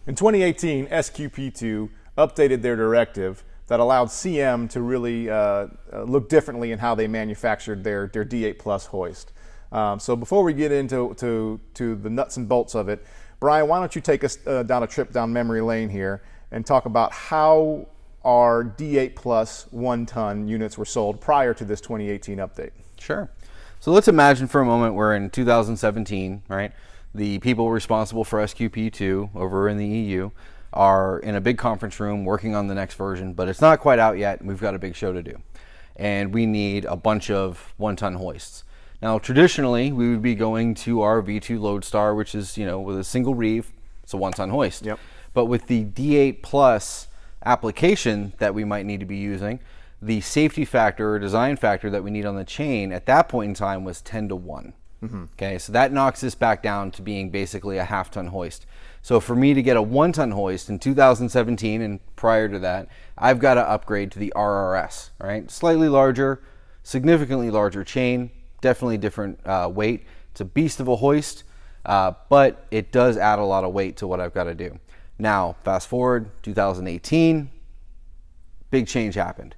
In 2018, SQP2 updated their directive that allowed CM to really look differently in how they manufactured their D8 Plus hoist. So before we get into the nuts and bolts of it, Brian, why don't you take us down a trip down memory lane here and talk about how our D8 Plus 1-ton units were sold prior to this 2018 update. Sure. So let's imagine for a moment we're in 2017, right? The people responsible for SQP2 over in the EU are in a big conference room working on the next version, but it's not quite out yet, and we've got a big show to do. And we need a bunch of 1-ton hoists. Now, traditionally, we would be going to our V2 Lodestar, which is, with a single reeve, it's a 1-ton hoist. Yep. But with the D8 Plus application that we might need to be using, the safety factor or design factor that we need on the chain at that point in time was 10-to-1. Okay, so that knocks this back down to being basically a half-ton hoist. So for me to get a 1-ton hoist in 2017 and prior to that, I've got to upgrade to the RRS, right? Slightly larger, significantly larger chain, definitely different weight. It's a beast of a hoist, but it does add a lot of weight to what I've got to do. Now, fast forward 2018, big change happened.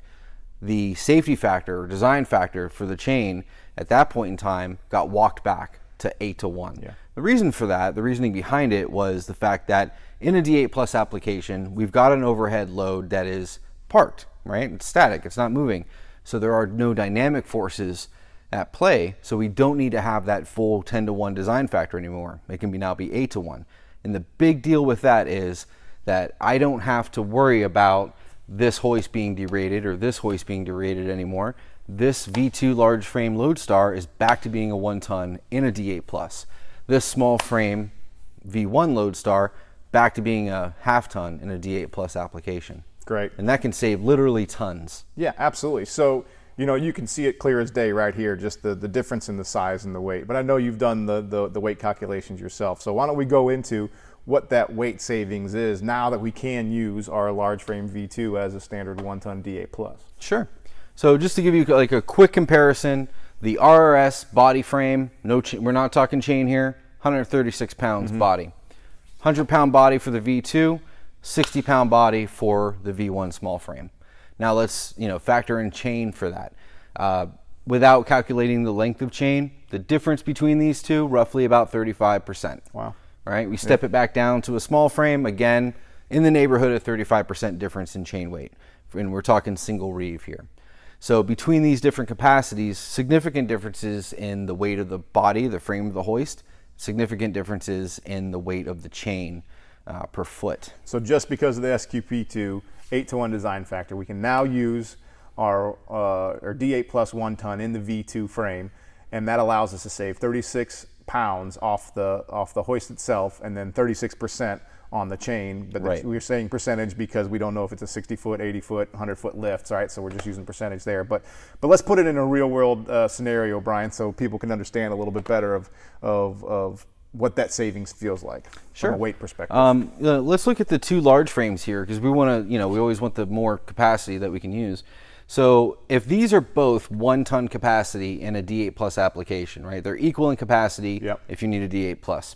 The safety factor or design factor for the chain at that point in time got walked back to 8-to-1. Yeah. The reason for that, the reasoning behind it was the fact that in a D8 Plus application, we've got an overhead load that is parked, right? It's static, it's not moving. So there are no dynamic forces at play, so we don't need to have that full 10-to-1 design factor anymore. It can now be 8-to-1. And the big deal with that is that I don't have to worry about this hoist being derated or this hoist being derated anymore. This V2 large frame Lodestar is back to being a 1-ton in a D8 Plus. This small frame V1 Lodestar back to being a half-ton in a D8 Plus application. Great. And that can save literally tons. Yeah, absolutely. So, you can see it clear as day right here, just the difference in the size and the weight. But I know you've done the weight calculations yourself. So why don't we go into what that weight savings is now that we can use our large frame V2 as a standard 1-ton D8 Plus. Sure. So just to give you like a quick comparison, the RRS body frame, we're not talking chain here, 136 pounds body. 100-pound body for the V2, 60-pound body for the V1 small frame. Now let's factor in chain for that. Without calculating the length of chain, the difference between these two, roughly about 35%. Wow. Right? We step it back down to a small frame, again, in the neighborhood of 35% difference in chain weight. And we're talking single reeve here. So between these different capacities, significant differences in the weight of the body, the frame of the hoist, significant differences in the weight of the chain per foot. So just because of the SQP2 8-to-1 design factor, we can now use our D8 Plus 1-ton in the V2 frame, and that allows us to save 36 pounds off the hoist itself, and then 36% on the chain. But right. We're saying percentage because we don't know if it's a 60-foot, 80-foot, 100-foot lift, right? So we're just using percentage there. But let's put it in a real-world scenario, Brian, so people can understand a little bit better of what that savings feels like from a weight perspective. Let's look at the two large frames here because we want to, we always want the more capacity that we can use. So if these are both 1-ton capacity in a D8 Plus application, right? They're equal in capacity. Yep. If you need a D8 Plus.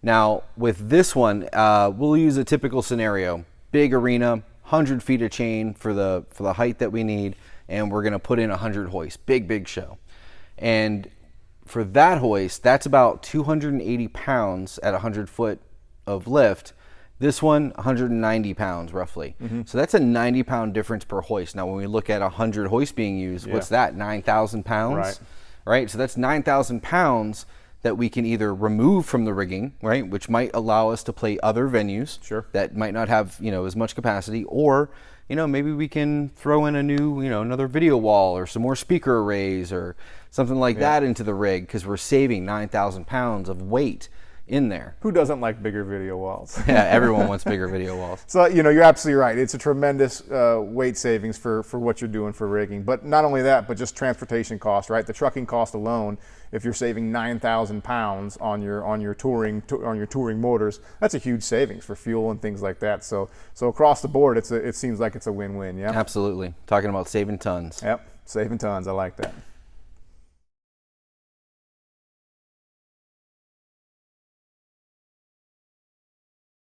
Now with this one, we'll use a typical scenario: big arena, 100 feet of chain for the height that we need, and we're going to put in 100 hoists. Big show. And for that hoist, that's about 280 pounds at 100 foot of lift. This one, 190 pounds roughly. So that's a 90-pound difference per hoist. Now, when we look at 100 hoists being used, what's that, 9,000 pounds? Right? So that's 9,000 pounds that we can either remove from the rigging, right, which might allow us to play other venues that might not have, as much capacity, or, maybe we can throw in a new, another video wall or some more speaker arrays or something like that into the rig because we're saving 9,000 pounds of weight in there. Who doesn't like bigger video walls? Yeah, everyone wants bigger video walls. So, you're absolutely right. It's a tremendous weight savings for what you're doing for rigging. But not only that, but just transportation cost, right? The trucking cost alone, if you're saving 9,000 pounds on your touring motors, that's a huge savings for fuel and things like that. So across the board, it seems like it's a win-win. Yeah. Absolutely. Talking about saving tons. Yep, saving tons. I like that.